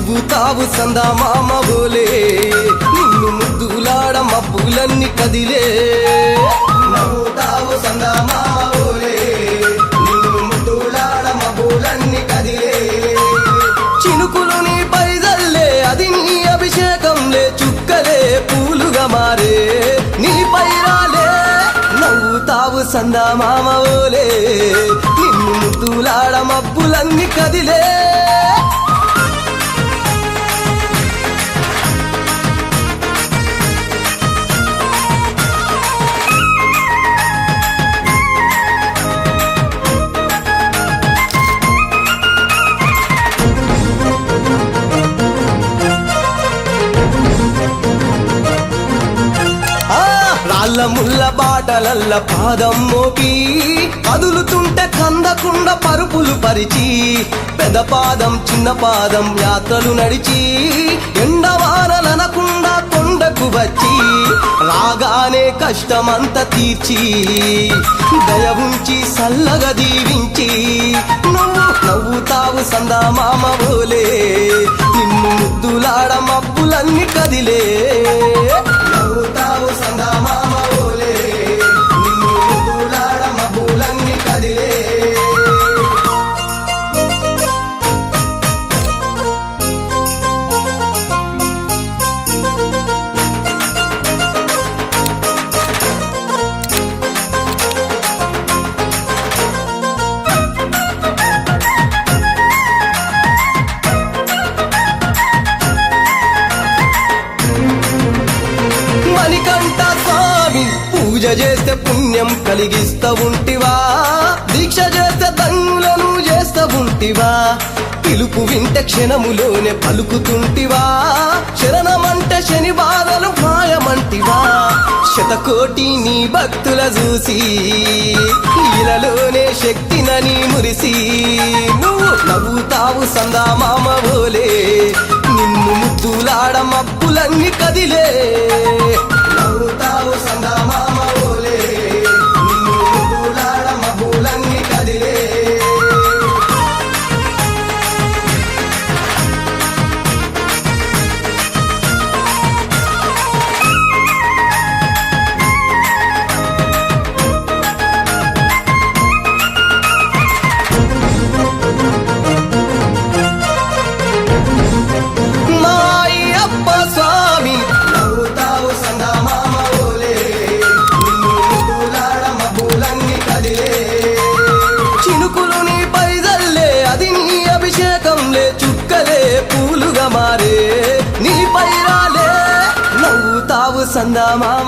నవ్వుతావు సందా మామ బోలే నిన్ను ముద్దులాడ మబ్బులన్నీ కదిలే నవ్వుతావు సందా మామ బోలే నిన్ను ముద్దులాడ మబ్బులన్నీ కదిలే చినుకులు నీ పైదల్లే అది నీ అభిషేకంలే చుక్కలే పూలుగా మారే నీ పైరాలే నవ్వుతావు సందా మామ బోలే నిన్ను ముద్దులాడ మబ్బులన్నీ కదిలే రాళ్ళ ముళ్ళ బాటలల్ల పాదం మోపి కదులుతుంటే కందకుండా పరుపులు పరిచి పెద్ద పాదం చిన్న పాదం యాత్రలు నడిచి ఎండవానలనకుండా కొండకు వచ్చి రాగానే కష్టమంతా తీర్చి దయ ఉంచి సల్లగా దీవించి నువ్వు నవ్వుతావు సందా మామ బోలే నిన్ను ముద్దులాడ మబ్బులన్నీ కదిలే నవ్వుతావు సందా మామ బోలే నిన్ను ముద్దులాడ మబ్బులన్నీ కదిలే మణికంఠ స్వామి పూజ చేస్తే పుణ్యం కలిగిస్తా ఉంటివా దీక్ష చేస్తే ధన్యులను చేస్తా ఉంటివా పిలుపు వింటే క్షణములోనే పలుకుతుంటివా శరణమంటే శని బాధలు మాయమంటివా శతకోటి నీ భక్తుల చూసి ఇలలోనే శక్తినని మురిసి నువ్వు నవ్వుతావు సందా మామ బోలే నిన్ను ముద్దులాడ మబ్బులన్నీ కదిలే నవ్వుతావు సందా మామ బోలే నిన్ను ముద్దులాడ మబ్బులన్నీ కదిలే చినుకులు నీ పైదల్లే అది నీ అభిషేకంలే చుక్కలే పూలుగా మారే నీ పైరాలే నవ్వుతావు సందా మామ